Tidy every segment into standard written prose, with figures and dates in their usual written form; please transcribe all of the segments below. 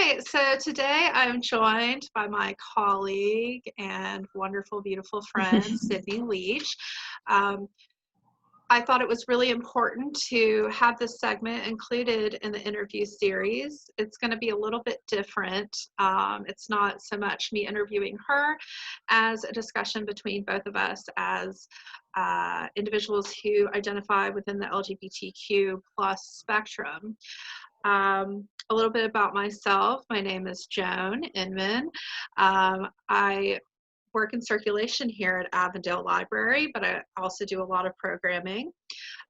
right, so today I'm joined by my colleague and wonderful, beautiful friend, Sydney Leach. Um, I thought it was really important to have this segment included in the interview series. It's going to be a little bit different. It's not so much me interviewing her as a discussion between both of us as individuals who identify within the LGBTQ plus spectrum. A little bit about myself. My name is Joan Inman. I work in circulation here at Avondale Library, but I also do a lot of programming.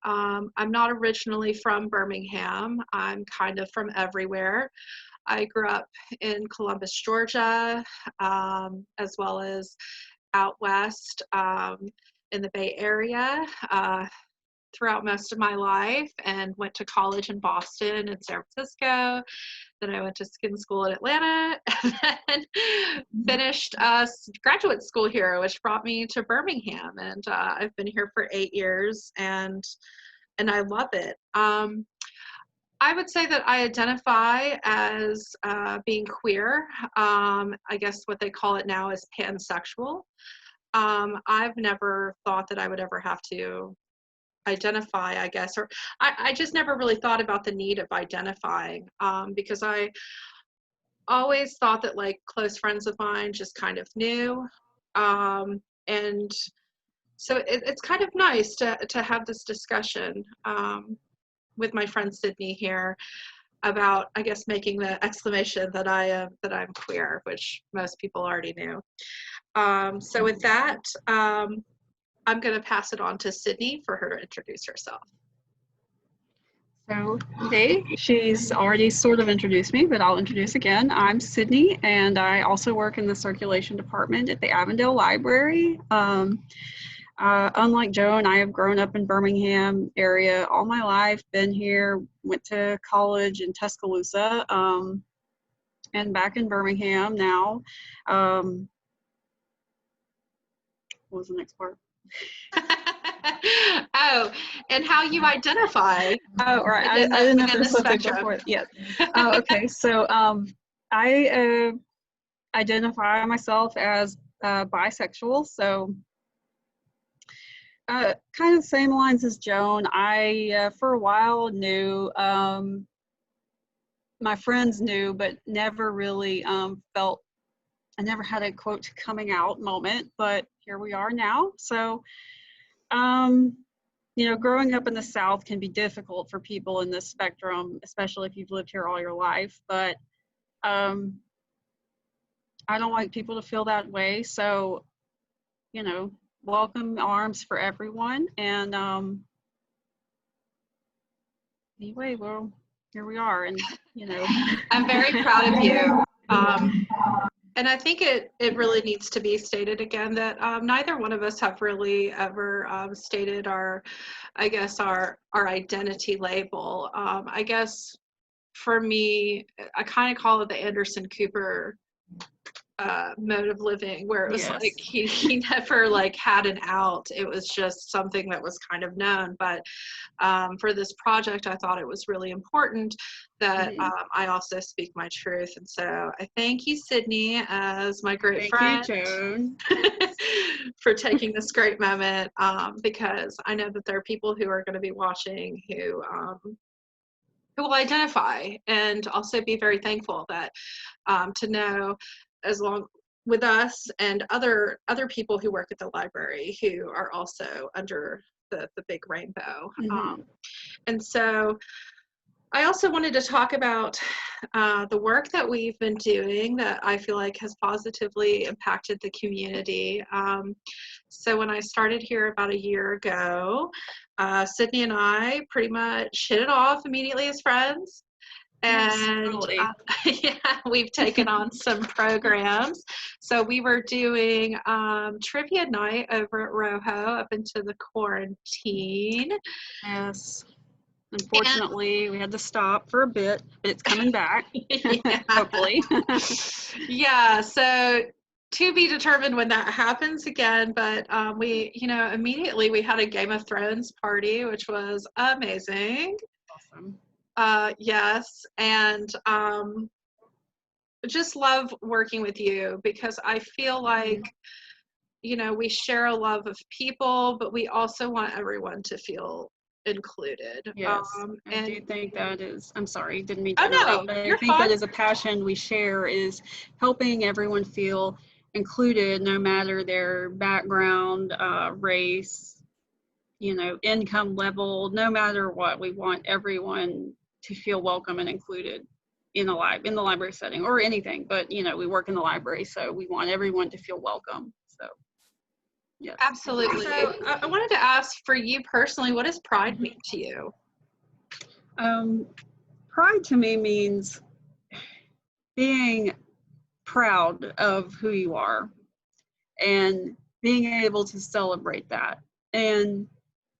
I'm not originally from Birmingham. I'm kind of from everywhere. I grew up in Columbus, Georgia, as well as out west in the Bay Area. Throughout most of my life, and went to college in Boston and San Francisco. Then I went to skin school in Atlanta, and then finished graduate school here, which brought me to Birmingham. And I've been here for 8 years, and I love it. I would say that I identify as being queer. I guess what they call it now is pansexual. I've never thought that I would ever have to identify, I guess, or I just never really thought about the need of identifying, because I always thought that like close friends of mine just kind of knew, and so it's kind of nice to have this discussion with my friend Sydney here about, I guess, making the exclamation that I'm queer, which most people already knew. So with that, I'm going to pass it on to Sydney for her to introduce herself. So, hey, she's already sort of introduced me, but I'll introduce again. I'm Sydney, and I also work in the circulation department at the Avondale Library. Unlike Joan, I have grown up in Birmingham area all my life, been here, went to college in Tuscaloosa, and back in Birmingham now. What was the next part? Oh, and how you identify. Oh, right. I didn't know if there was something before. Yes. Oh, okay. So I identify myself as bisexual. So kind of the same lines as Joan. I, for a while, knew, my friends knew, but never really felt, I never had a quote coming out moment, but here we are now. So, you know, growing up in the South can be difficult for people in this spectrum, especially if you've lived here all your life. But I don't like people to feel that way. So, you know, welcome arms for everyone. And anyway, well, here we are. And, you know, I'm very proud of you. And I think it really needs to be stated again that neither one of us have really ever stated our identity label. I guess for me, I kind of call it the Anderson Cooper mode of living, where it was yes. like he never like had an out. It was just something that was kind of known. But for this project, I thought it was really important that I also speak my truth. And so I thank you, Sydney, as my great friend, you, Joan. for taking this great moment, because I know that there are people who are going to be watching who will identify and also be very thankful that to know, as long with us and other people who work at the library who are also under the big rainbow. And so I also wanted to talk about the work that we've been doing that I feel like has positively impacted the community. So when I started here about a year ago, Sydney and I pretty much hit it off immediately as friends. And yeah, we've taken on some programs. So we were doing trivia night over at Rojo up into the quarantine. Yes. Unfortunately, we had to stop for a bit, but it's coming back, hopefully. Yeah, so to be determined when that happens again, but we, you know, immediately we had a Game of Thrones party, which was amazing. Awesome. Yes, and just love working with you because I feel like, you know, we share a love of people, but we also want everyone to feel included. Yes, I And do think that is, I'm sorry, didn't mean to oh no, interrupt, but I you're think that fine. is a passion we share, is helping everyone feel included no matter their background, race, you know, income level, no matter what. We want everyone to feel welcome and included in in the library setting or anything, but you know, we work in the library, so we want everyone to feel welcome. So yes. Absolutely. So I wanted to ask for you personally, what does pride mean to you? Um, Pride to me means being proud of who you are and being able to celebrate that. And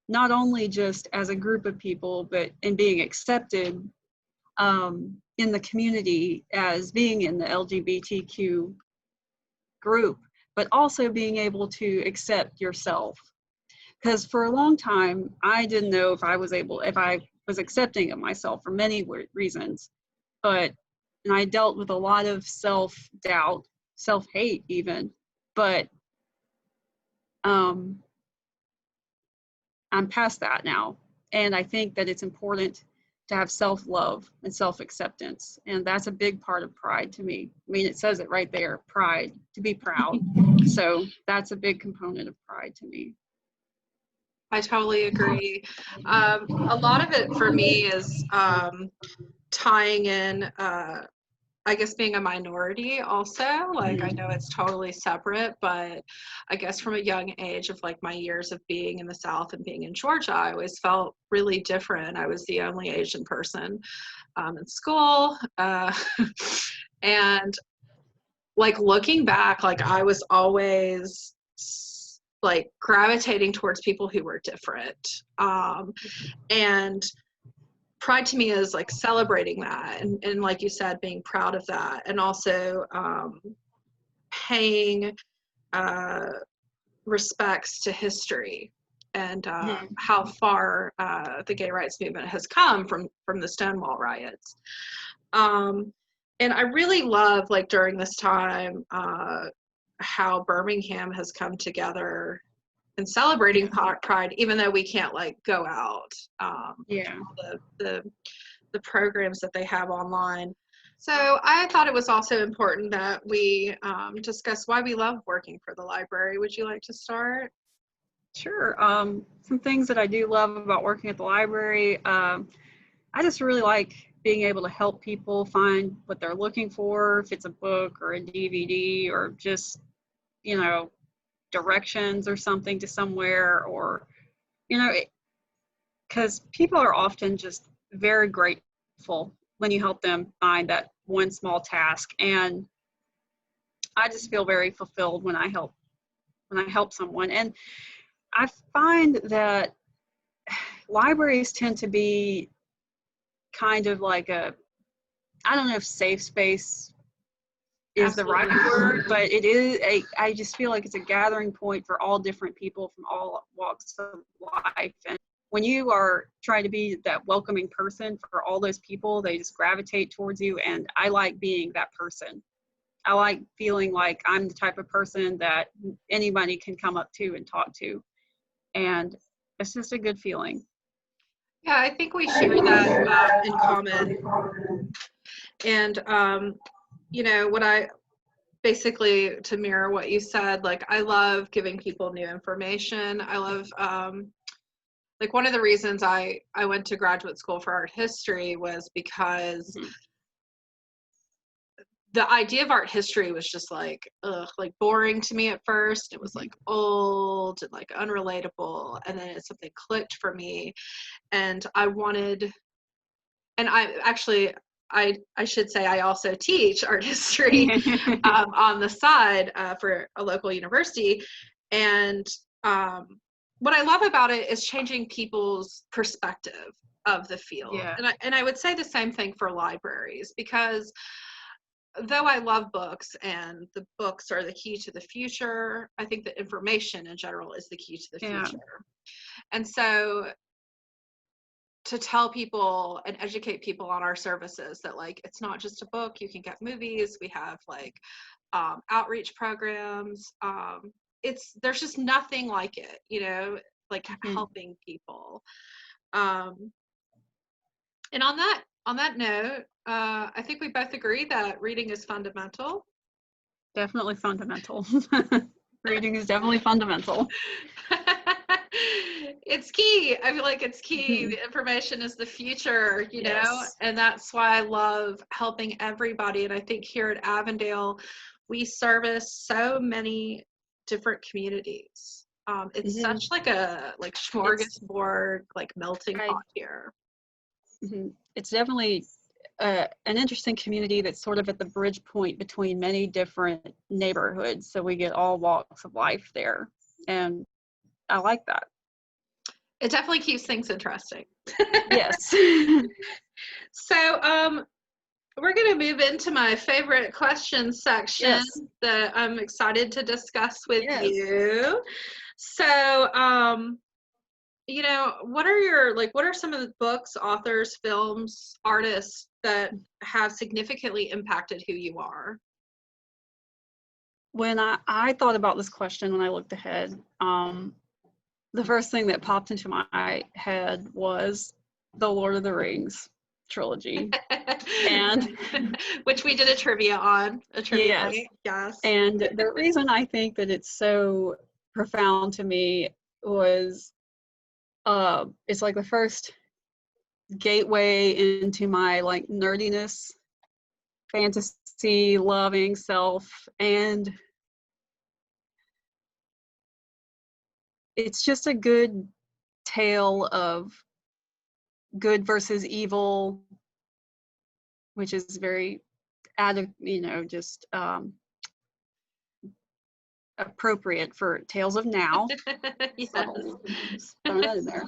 not only just as a group of people, but in being accepted in the community as being in the LGBTQ group, but also being able to accept yourself. Because for a long time, I didn't know if I was accepting of myself for many reasons, but, and I dealt with a lot of self-doubt, self-hate even, but I'm past that now. And I think that it's important to have self-love and self-acceptance. And that's a big part of pride to me. I mean, it says it right there, pride, to be proud. So that's a big component of pride to me. I totally agree. A lot of it for me is tying in, I guess, being a minority also. Like, I know it's totally separate, but I guess from a young age of like my years of being in the South and being in Georgia, I always felt really different. I was the only Asian person in school. And like looking back, like I was always like gravitating towards people who were different. And pride to me is like celebrating that and like you said, being proud of that, and also paying respects to history and how far the gay rights movement has come from the Stonewall riots. And I really love, like, during this time, how Birmingham has come together in celebrating pride, even though we can't like go out. Yeah. The programs that they have online. So I thought it was also important that we discuss why we love working for the library. Would you like to start? Sure. Some things that I do love about working at the library, I just really like being able to help people find what they're looking for, if it's a book or a DVD or just, you know, directions or something to somewhere, or, you know, because people are often just very grateful when you help them find that one small task. And I just feel very fulfilled when I help someone. And I find that libraries tend to be kind of like I don't know if safe space is the right word, but it is I just feel like it's a gathering point for all different people from all walks of life. And when you are trying to be that welcoming person for all those people, they just gravitate towards you. And I like being that person. I like feeling like I'm the type of person that anybody can come up to and talk to. And it's just a good feeling. Yeah, I think we share that in common. And you know, what I basically, to mirror what you said, like I love giving people new information. I love like one of the reasons I went to graduate school for art history was because the idea of art history was just like, ugh, like boring to me at first. It was like old and like unrelatable. And then something clicked for me. And I wanted, and I actually, I should say I also teach art history on the side for a local university. And what I love about it is changing people's perspective of the field. Yeah. And I would say the same thing for libraries, because though I love books and the books are the key to the future, I think that information in general is the key to the future. And so tell people and educate people on our services, that like it's not just a book, you can get movies, we have like outreach programs. There's just nothing like it, you know, like helping people. And on that note, I think we both agree that reading is fundamental. Definitely fundamental. Reading is definitely fundamental. It's key. I feel like it's key. The information is the future, you know, and that's why I love helping everybody. And I think here at Avondale, we service so many different communities. It's such like a smorgasbord, like melting pot here. It's definitely an interesting community that's sort of at the bridge point between many different neighborhoods. So we get all walks of life there. And I like that. It definitely keeps things interesting. Yes. So we're going to move into my favorite question section that I'm excited to discuss with you. So, you know, what are some of the books, authors, films, artists that have significantly impacted who you are? When I thought about this question, when I looked ahead, the first thing that popped into my head was the Lord of the Rings trilogy. And which we did a trivia on. Night. Yes. And the reason I think that it's so profound to me was it's like the first gateway into my like nerdiness, fantasy loving self, and it's just a good tale of good versus evil, which is very just appropriate for tales of now. So just throw that in there.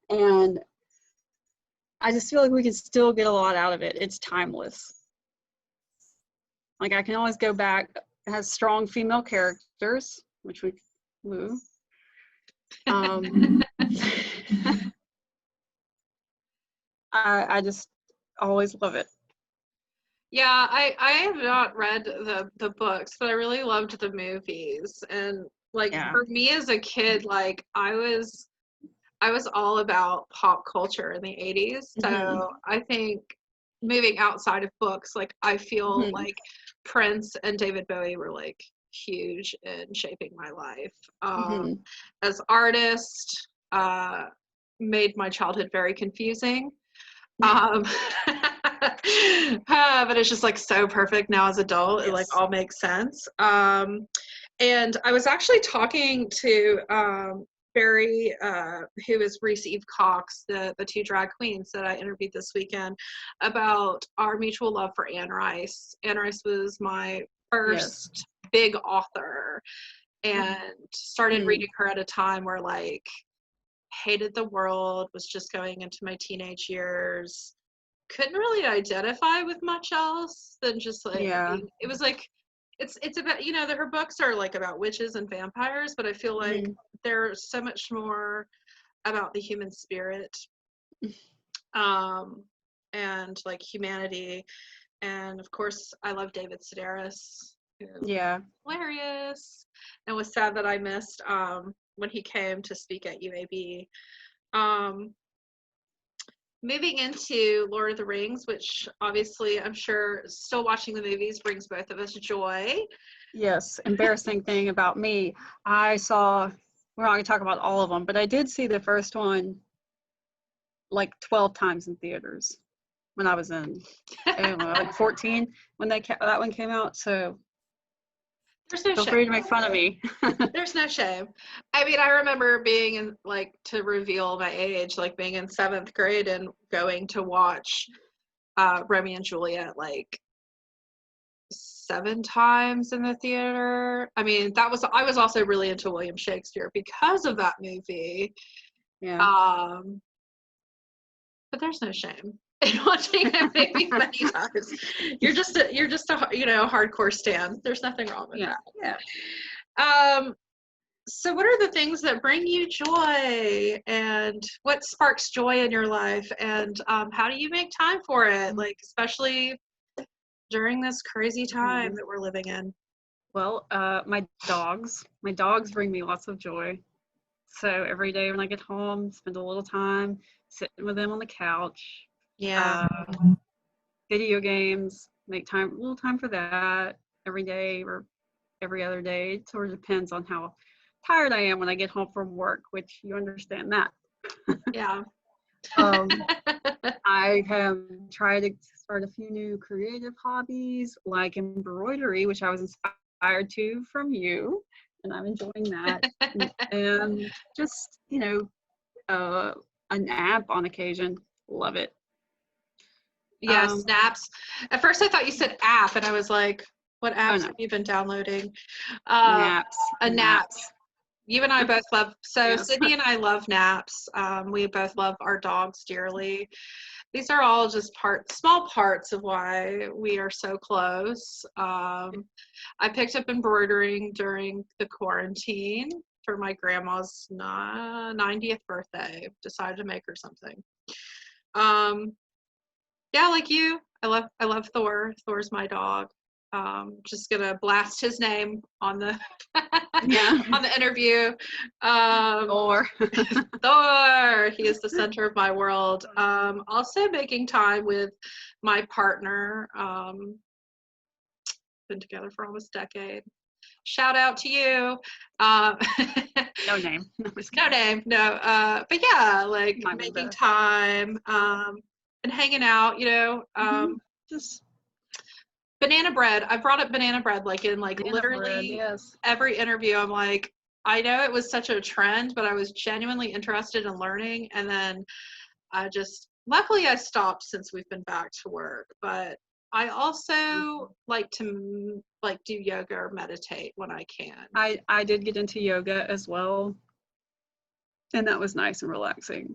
And I just feel like we can still get a lot out of it. It's timeless. Like I can always go back. It has strong female characters, which we woo. I just always love it. Yeah, I have not read the books, but I really loved the movies. And like for me as a kid, like I was all about pop culture in the 80s. So I think moving outside of books, like I feel like Prince and David Bowie were like huge in shaping my life. As artists, made my childhood very confusing. But it's just like so perfect now as adult. It like all makes sense. And I was actually talking to Barry, who is Reese Eve Cox, the two drag queens that I interviewed this weekend, about our mutual love for Anne Rice. Anne Rice was my first big author, and started reading her at a time where like hated the world, was just going into my teenage years, couldn't really identify with much else than just like it was like it's about, you know, that her books are like about witches and vampires, but I feel like they're so much more about the human spirit and like humanity. And of course I love David Sedaris, hilarious, and was sad that I missed when he came to speak at UAB. Moving into Lord of the Rings, which obviously I'm sure still watching the movies brings both of us joy. Yes, embarrassing thing about me, we're not going to talk about all of them, but I did see the first one like 12 times in theaters when I was in, I don't know, like 14 when that one came out. So there's no feel shame. free to make fun of me. There's no shame. I mean, I remember being in, like, to reveal my age, like being in 7th grade and going to watch Romeo and Juliet like 7 times in the theater. I mean, I was also really into William Shakespeare because of that movie. Yeah. But there's no shame in watching that movie many times. You're just a hardcore stan. There's nothing wrong with that. Yeah. So what are the things that bring you joy, and what sparks joy in your life, and how do you make time for it, like especially during this crazy time that we're living in? Well, my dogs bring me lots of joy. So every day when I get home, spend a little time sitting with them on the couch, Yeah. uh, video games, make time, a little time for that every day or every other day. It sort of depends on how tired I am when I get home from work, which you understand that. Yeah. I have tried to start a few new creative hobbies like embroidery, which I was inspired to from you, and I'm enjoying that. And just, a nap on occasion. Love it. Yeah, snaps. At first I thought you said app, and I was like, what apps no. have you been downloading? Naps. A nap. You and I both love, so Yes. Sydney and I love naps. We both love our dogs dearly. These are all just small parts of why we are so close. I picked up embroidering during the quarantine for my grandma's 90th birthday. Decided to make her something. Yeah, like you, I love Thor. Thor's my dog. Just gonna blast his name on the on the interview. Thor. Thor. He is the center of my world. Also making time with my partner. Been together for almost a decade. Shout out to you. No name. No name. No. But yeah, like making time and hanging out. Just banana bread. I brought up banana bread like in literally every interview. I'm like, I know it was such a trend, but I was genuinely interested in learning. And then luckily I stopped since we've been back to work. But I also like to do yoga or meditate when I can. I did get into yoga as well, and that was nice and relaxing.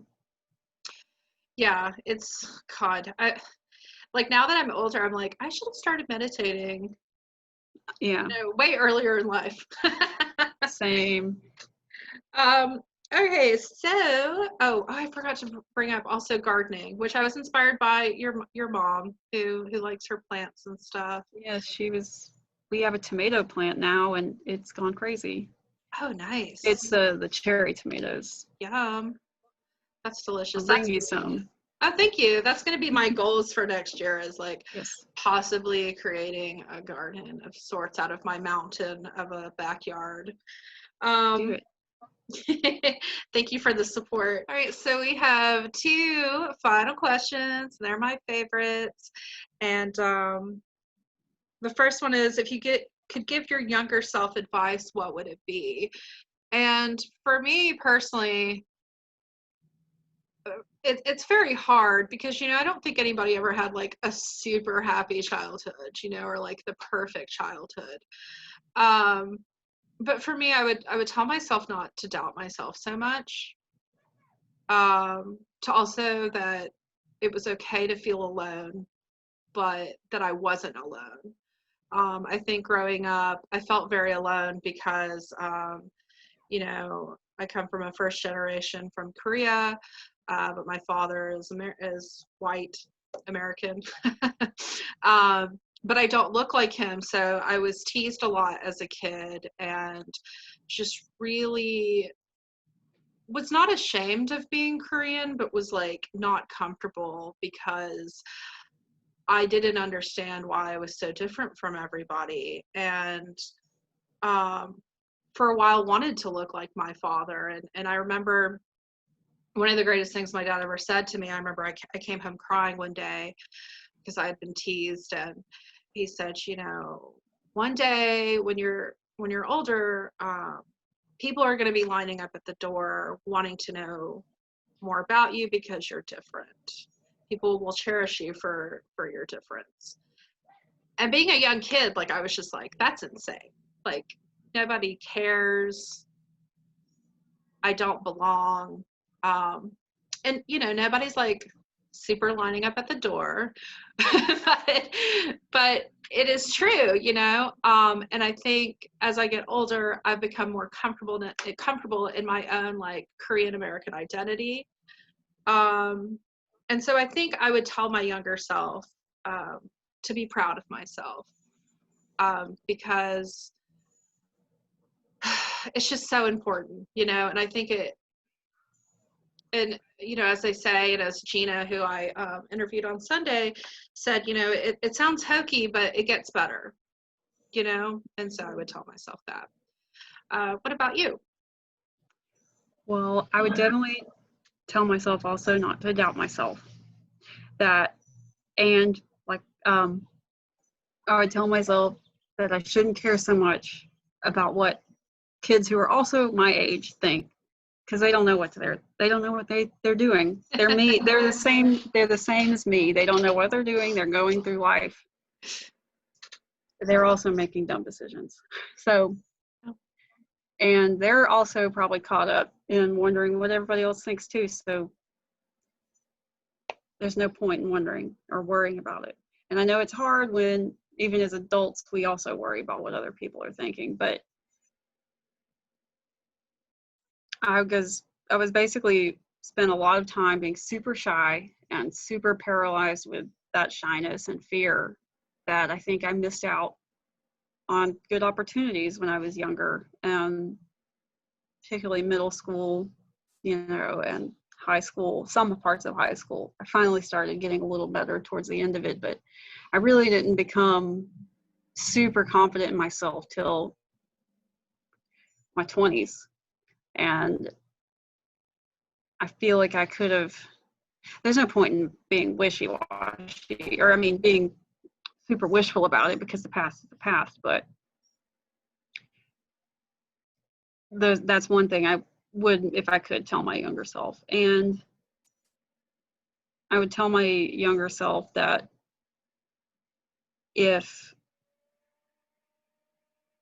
Yeah, it's God. Like now that I'm older, I'm like, I should have started meditating. Yeah. Way earlier in life. Same. Okay, so I forgot to bring up also gardening, which I was inspired by your mom who likes her plants and stuff. Yes, we have a tomato plant now and it's gone crazy. Oh, nice. It's the cherry tomatoes. Yum. That's delicious. I'll bring you some. Oh, thank you. That's going to be my goals for next year, is yes, possibly creating a garden of sorts out of my mountain of a backyard. Do it. Thank you for the support. All right, so we have 2 final questions. They're my favorites. And the first one is, if you could give your younger self advice, what would it be? And for me personally, it's very hard because, I don't think anybody ever had like a super happy childhood, or like the perfect childhood. But for me, I would tell myself not to doubt myself so much. To also that it was okay to feel alone, but that I wasn't alone. I think growing up, I felt very alone because, I come from a first generation from Korea, but my father is white American. But I don't look like him, so I was teased a lot as a kid and just really was not ashamed of being Korean, but was like not comfortable because I didn't understand why I was so different from everybody. And for a while wanted to look like my father. And I remember one of the greatest things my dad ever said to me, I remember I came home crying one day because I had been teased, and he said, one day when you're older, people are going to be lining up at the door wanting to know more about you because you're different. People will cherish you for your difference. And being a young kid, like, I was just like, that's insane. Like, nobody cares. I don't belong. And nobody's like super lining up at the door. but it is true, you know. And I think as I get older, I've become more comfortable in my own like Korean American identity. And so I think I would tell my younger self to be proud of myself, because it's just so important, you know. And I think and you know, as they say, and as Gina, who I interviewed on Sunday, said, you know, it sounds hokey, but it gets better, you know. And so I would tell myself that. What about you? Well, I would definitely tell myself also not to doubt myself. That, and like, I would tell myself that I shouldn't care so much about what kids who are also my age think, because they don't know what they're doing. They're the same as me. They don't know what they're doing. They're going through life. They're also making dumb decisions. So, and they're also probably caught up in wondering what everybody else thinks too. So there's no point in wondering or worrying about it. And I know it's hard when, even as adults, we also worry about what other people are thinking. But I was basically spent a lot of time being super shy and super paralyzed with that shyness and fear, that I think I missed out on good opportunities when I was younger, particularly middle school, you know, and high school, some parts of high school. I finally started getting a little better towards the end of it, but I really didn't become super confident in myself till my 20s. And I feel like I could have, there's no point in being wishy-washy, or I mean, being super wishful about it, because the past is the past. But that's one thing I would, if I could, tell my younger self. And I would tell my younger self that if,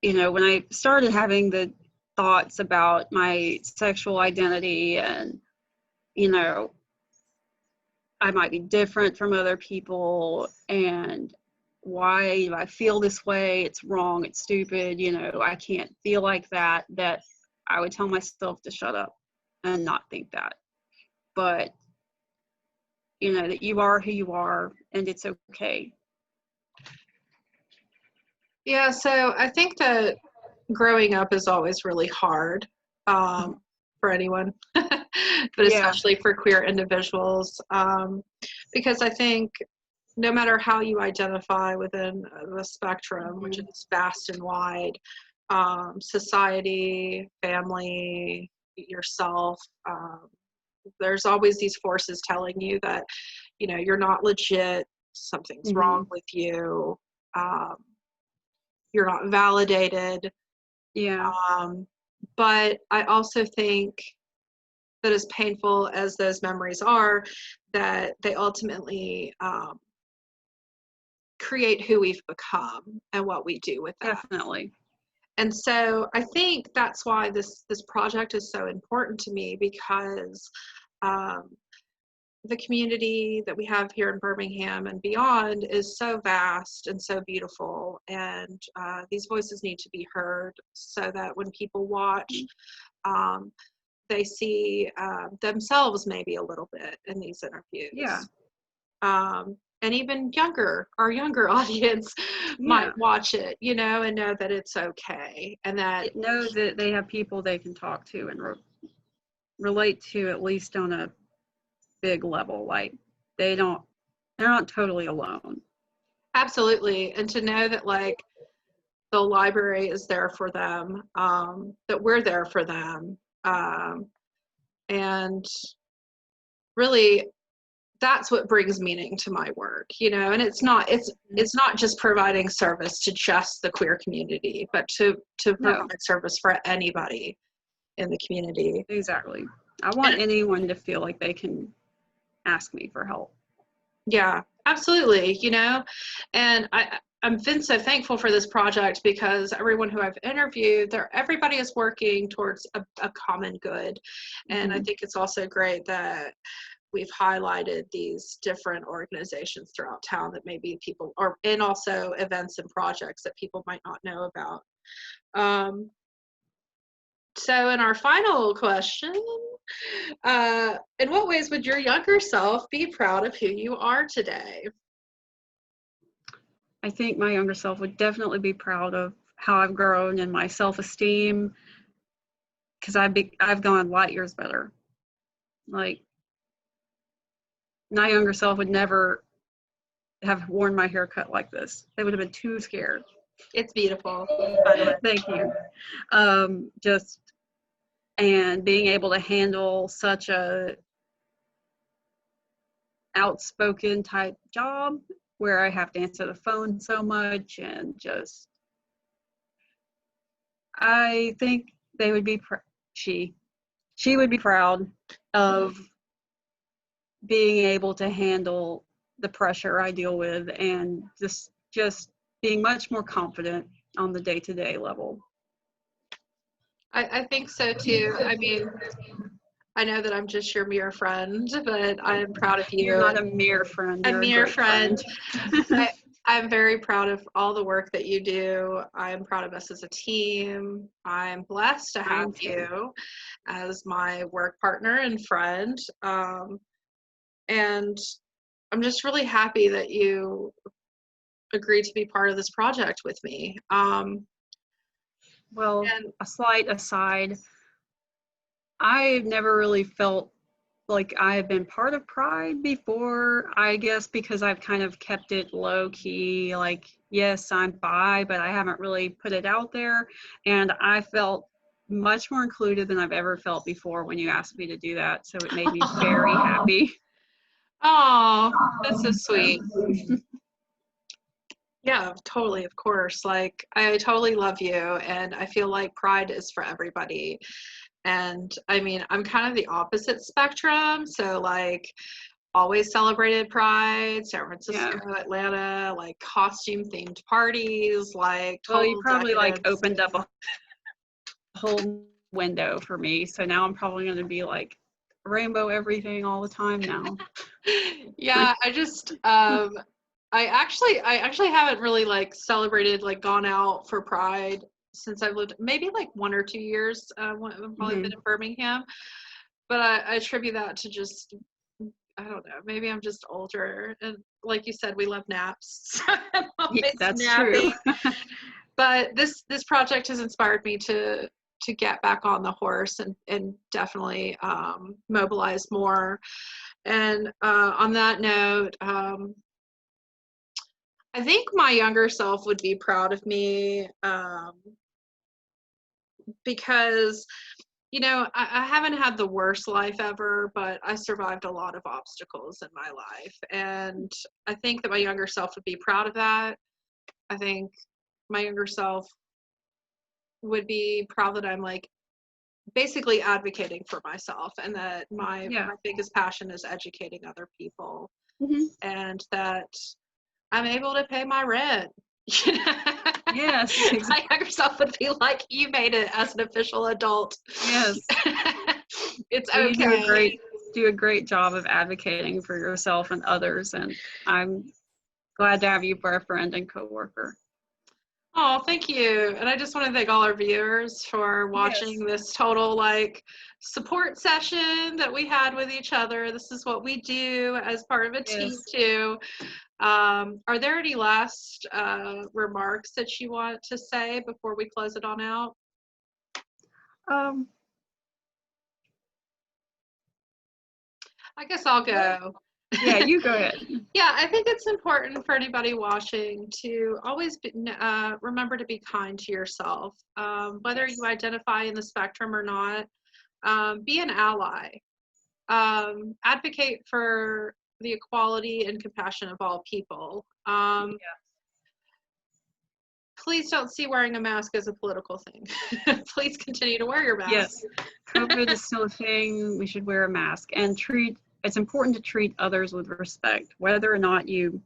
you know, when I started having the thoughts about my sexual identity, and, you know, I might be different from other people, and why do I feel this way? It's wrong, it's stupid, you know, I can't feel like that, that I would tell myself to shut up and not think that. But, you know, that you are who you are, and it's okay. Yeah, so I think that growing up is always really hard for anyone, but especially for queer individuals, because I think no matter how you identify within the spectrum, which is vast and wide, society, family, yourself, there's always these forces telling you that, you know, you're not legit, something's wrong with you, you're not validated. Yeah. But I also think that as painful as those memories are, that they ultimately create who we've become and what we do with that. Definitely. And so I think that's why this project is so important to me, because the community that we have here in Birmingham and beyond is so vast and so beautiful, and these voices need to be heard, so that when people watch, they see themselves maybe a little bit in these interviews. Yeah. And even our younger audience might watch it, you know, and know that it's okay, and that know that they have people they can talk to and relate to, at least on a big level. Like they're not totally alone. Absolutely. And to know that, like, the library is there for them, that we're there for them, and really that's what brings meaning to my work, you know. And it's not just providing service to just the queer community, but to provide service for anybody in the community. Exactly. I want anyone to feel like they can ask me for help. Yeah, absolutely, you know. And I've been so thankful for this project, because everyone who I've interviewed, everybody is working towards a common good. And I think it's also great that we've highlighted these different organizations throughout town that maybe people are, and also events and projects that people might not know about. So in our final question, in what ways would your younger self be proud of who you are today? I think my younger self would definitely be proud of how I've grown and my self-esteem, because I've gone light years better. Like, my younger self would never have worn my hair cut like this. They would have been too scared. It's beautiful, by the way. Thank you. And being able to handle such a outspoken type job where I have to answer the phone so much, and just, I think they would be, she would be proud of being able to handle the pressure I deal with, and just being much more confident on the day-to-day level. I think so too. I mean, I know that I'm just your mere friend, but I am proud of you. You're not a mere friend. A You're mere a great friend. friend. I'm very proud of all the work that you do. I'm proud of us as a team. I'm blessed to have you as my work partner and friend. And I'm just really happy that you agreed to be part of this project with me. Well, a slight aside, I've never really felt like I've been part of Pride before, I guess because I've kind of kept it low key, like, yes, I'm bi, but I haven't really put it out there. And I felt much more included than I've ever felt before when you asked me to do that. So it made me very happy. Oh, that's so sweet. Yeah, totally, of course. Like, I totally love you, and I feel like Pride is for everybody. And I mean, I'm kind of the opposite spectrum. So, like, always celebrated Pride, San Francisco, Atlanta, like costume themed parties, like total well, you probably decadence. like opened up a whole window for me. So now I'm probably going to be like rainbow everything all the time now. Yeah, I just I actually haven't really like celebrated, like gone out for Pride since I've lived maybe like 1 or 2 years. I've probably been in Birmingham, but I attribute that to just, I don't know, maybe I'm just older, and like you said, we love naps. Yeah, that's napping. True. But this project has inspired me to get back on the horse and definitely mobilize more. And on that note, I think my younger self would be proud of me, because, you know, I haven't had the worst life ever, but I survived a lot of obstacles in my life. And I think that my younger self would be proud of that. I think my younger self would be proud that I'm like basically advocating for myself, and that my biggest passion is educating other people, and that I'm able to pay my rent. Yes. My younger self would be like, you made it as an official adult. Yes. It's okay. You do a great job of advocating for yourself and others, and I'm glad to have you for a friend and coworker. Oh, thank you. And I just want to thank all our viewers for watching this total like support session that we had with each other. This is what we do as part of a team too. Are there any last remarks that you want to say before we close it on out? I guess I'll go. Yeah, you go ahead. Yeah, I think it's important for anybody watching to always remember to be kind to yourself. Whether you identify in the spectrum or not, be an ally. Advocate for the equality and compassion of all people. Please don't see wearing a mask as a political thing. Please continue to wear your mask. Yes, COVID is still a thing. We should wear a mask and it's important to treat others with respect, whether or not you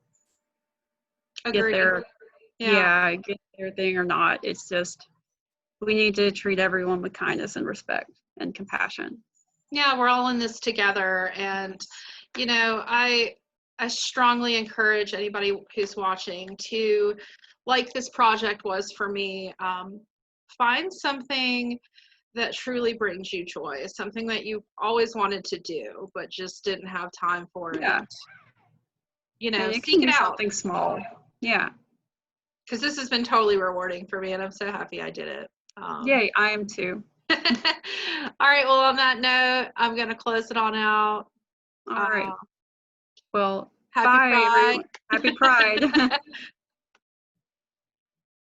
get their thing or not. It's just, we need to treat everyone with kindness and respect and compassion. Yeah, we're all in this together, and You know, I strongly encourage anybody who's watching to, like this project was for me, find something that truly brings you joy, something that you always wanted to do but just didn't have time for Yeah. it. You Yeah, know, you seek can it do out, something small. Yeah. because this has been totally rewarding for me, and I'm so happy I did it. Yay, I am too. All right, well, on that note, I'm going to close it on out. All right. Well, Happy bye, Pride. everyone. Happy Pride.